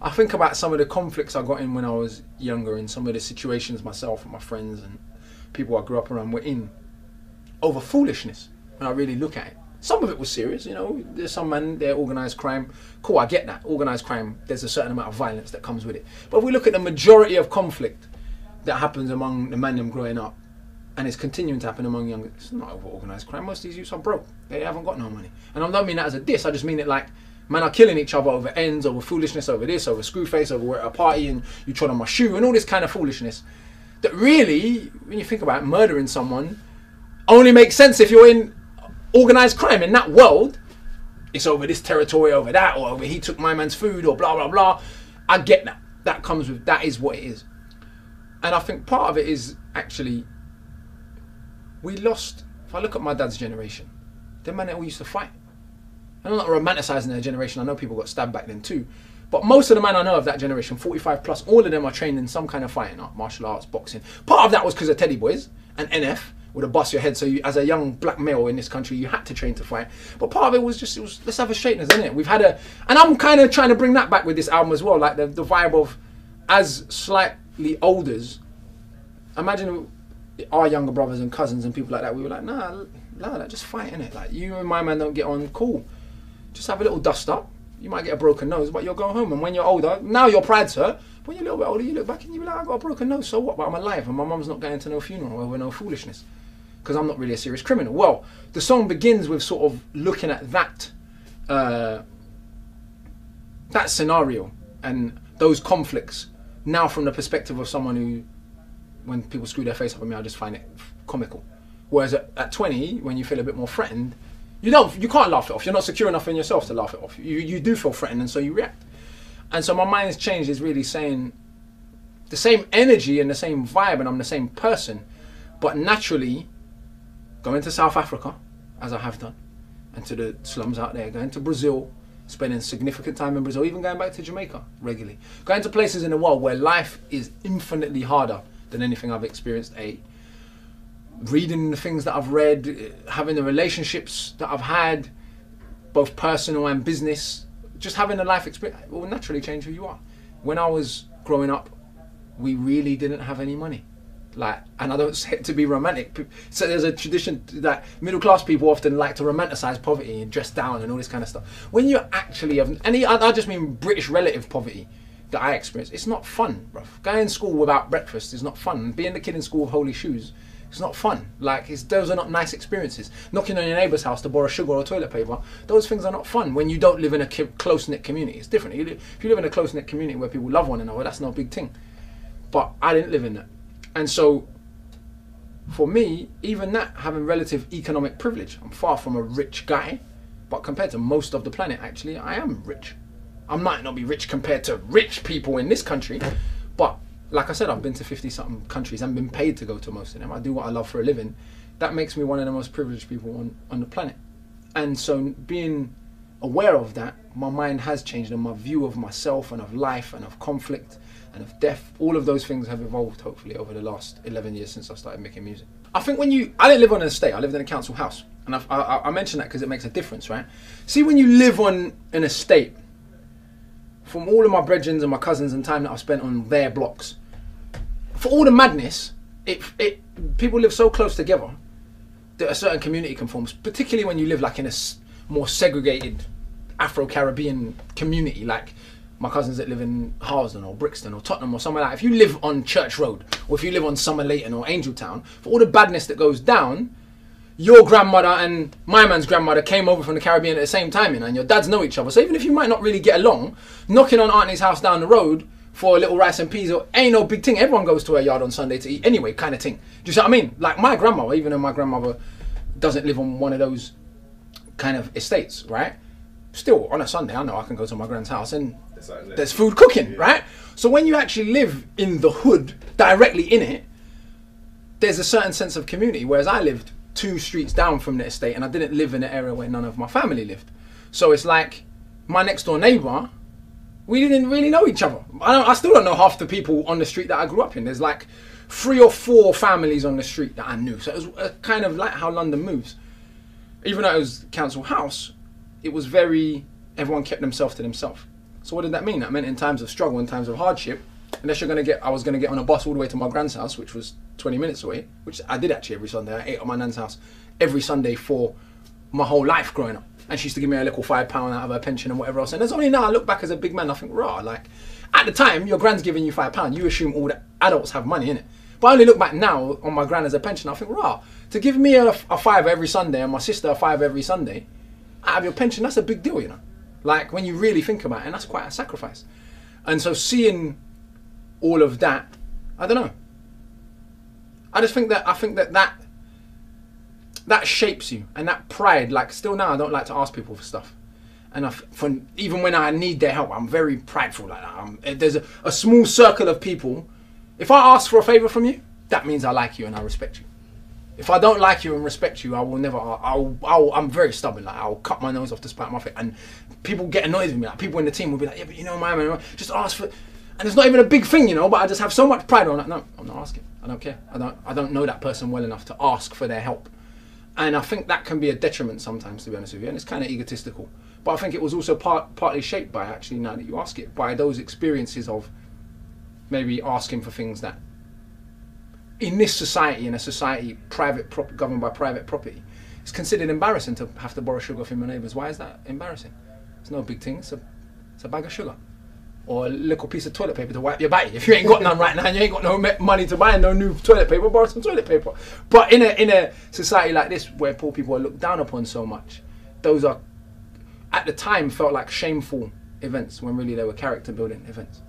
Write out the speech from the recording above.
I think about some of the conflicts I got in when I was younger, and some of the situations myself and my friends and people I grew up around were in over foolishness. When I really look at it, some of it was serious. You know, there's some men, they're organised crime. Cool, I get that. Organised crime, there's a certain amount of violence that comes with it. But if we look at the majority of conflict that happens among the men them growing up, and it's continuing to happen among young, it's not over organised crime. Most of these youths are broke. They haven't got no money. And I don't mean that as a diss. I just mean it like, men are killing each other over ends, over foolishness, over this, over screw-face, over we're at a party and you trod on my shoe, and all this kind of foolishness. That really, when you think about it, murdering someone only makes sense if you're in organised crime. In that world, it's over this territory, over that, or over he took my man's food, or blah, blah, blah. I get that. That comes with, that is what it is. And I think part of it is actually, we lost, if I look at my dad's generation, the men that all used to fight. And I'm not romanticising their generation, I know people got stabbed back then too. But most of the men I know of that generation, 45 plus, all of them are trained in some kind of fighting art, martial arts, boxing. Part of that was because of Teddy Boys and NF would have bust your head. So you, as a young black male in this country, you had to train to fight. But part of it was just, let's have a straightness, innit? We've had a, and I'm kind of trying to bring that back with this album as well, like the vibe of, as slightly olders, imagine our younger brothers and cousins and people like that, we were like, nah, just fight, innit? Like, you and my man don't get on, cool. Just have a little dust up. You might get a broken nose, but you'll go home. And when you're older, now your pride's hurt. When you're a little bit older, you look back and you be like, I got a broken nose, so what? But I'm alive, and my mum's not going to no funeral over no foolishness, because I'm not really a serious criminal. Well, the song begins with sort of looking at that, that scenario and those conflicts now from the perspective of someone who, when people screw their face up at me, I just find it comical. Whereas at 20, when you feel a bit more threatened, you can't laugh it off. You're not secure enough in yourself to laugh it off. You do feel threatened, and so you react. And so my mind's changed is really saying the same energy and the same vibe, and I'm the same person, but naturally going to South Africa, as I have done, and to the slums out there, going to Brazil, spending significant time in Brazil, even going back to Jamaica regularly, going to places in the world where life is infinitely harder than anything I've experienced, reading the things that I've read, having the relationships that I've had, both personal and business, just having a life experience will naturally change who you are. When I was growing up, we really didn't have any money. Like, and I don't say it to be romantic. So there's a tradition that middle class people often like to romanticize poverty and dress down and all this kind of stuff. When you actually have, and I just mean British relative poverty that I experienced, it's not fun, bruv. Going to school without breakfast is not fun. Being the kid in school with holy shoes, it's not fun. Like, those are not nice experiences. Knocking on your neighbour's house to borrow sugar or toilet paper, those things are not fun when you don't live in a close-knit community. It's different. If you live in a close-knit community where people love one another, that's no big thing. But I didn't live in that. And so, for me, even that, having relative economic privilege, I'm far from a rich guy, but compared to most of the planet, actually, I am rich. I might not be rich compared to rich people in this country, but like I said, I've been to 50-something countries and been paid to go to most of them. I do what I love for a living. That makes me one of the most privileged people on the planet. And so being aware of that, my mind has changed, and my view of myself and of life and of conflict and of death, all of those things have evolved, hopefully, over the last 11 years since I started making music. I think I didn't live on an estate, I lived in a council house. And I mention that because it makes a difference, right? See, when you live on an estate, from all of my brethren and my cousins and time that I've spent on their blocks, for all the madness, people live so close together that a certain community can form, particularly when you live like in a more segregated Afro-Caribbean community, like my cousins that live in Harlesden or Brixton or Tottenham or somewhere like that. If you live on Church Road, or if you live on Summer Leighton or Angeltown, for all the badness that goes down, your grandmother and my man's grandmother came over from the Caribbean at the same time, and your dads know each other. So even if you might not really get along, knocking on Auntie's house down the road for a little rice and peas ain't no big thing. Everyone goes to her yard on Sunday to eat anyway, kind of thing. Do you see what I mean? Like my grandmother, even though my grandmother doesn't live on one of those kind of estates, right? Still, on a Sunday, I know I can go to my grand's house and there's food cooking, yeah. Right? So when you actually live in the hood, directly in it, there's a certain sense of community. Whereas I lived 2 streets down from the estate, and I didn't live in an area where none of my family lived. So it's like my next door neighbour, we didn't really know each other. I still don't know half the people on the street that I grew up in. There's like 3 or 4 families on the street that I knew. So it was kind of like how London moves. Even though it was council house, it was very, everyone kept themselves to themselves. So what did that mean? That meant in times of struggle, in times of hardship, unless you're gonna get, I was gonna get on a bus all the way to my grand's house, which was 20 minutes away, which I did actually every Sunday. I ate at my nan's house every Sunday for my whole life growing up. And she used to give me a little £5 out of her pension and whatever else. And it's only now I look back as a big man, I think, rah, like, at the time, your grand's giving you £5. You assume all the adults have money in it. But I only look back now on my grand as a pension, I think, rah, to give me a fiver every Sunday and my sister a fiver every Sunday out of your pension, that's a big deal, you know. Like, when you really think about it, and that's quite a sacrifice. And so seeing all of that, I don't know. I just think that that shapes you, and that pride, like, still now I don't like to ask people for stuff. And even when I need their help, I'm very prideful like that. There's a small circle of people. If I ask for a favour from you, that means I like you and I respect you. If I don't like you and respect you, I will never. I'm very stubborn. Like, I'll cut my nose off to spite my face. And people get annoyed with me. Like, people in the team will be like, "Yeah, but you know, my man, just ask for." And it's not even a big thing, you know. But I just have so much pride on it. No, I'm not asking. I don't care. I don't know that person well enough to ask for their help. And I think that can be a detriment sometimes, to be honest with you. And it's kind of egotistical. But I think it was also partly shaped by, actually, now that you ask it, by those experiences of maybe asking for things that, in this society, in a society governed by private property, it's considered embarrassing to have to borrow sugar from your neighbours. Why is that embarrassing? It's no big thing. It's a bag of sugar. Or a little piece of toilet paper to wipe your body. If you ain't got none right now and you ain't got no money to buy no new toilet paper, borrow some toilet paper. But in a society like this, where poor people are looked down upon so much, those are, at the time, felt like shameful events when really they were character building events.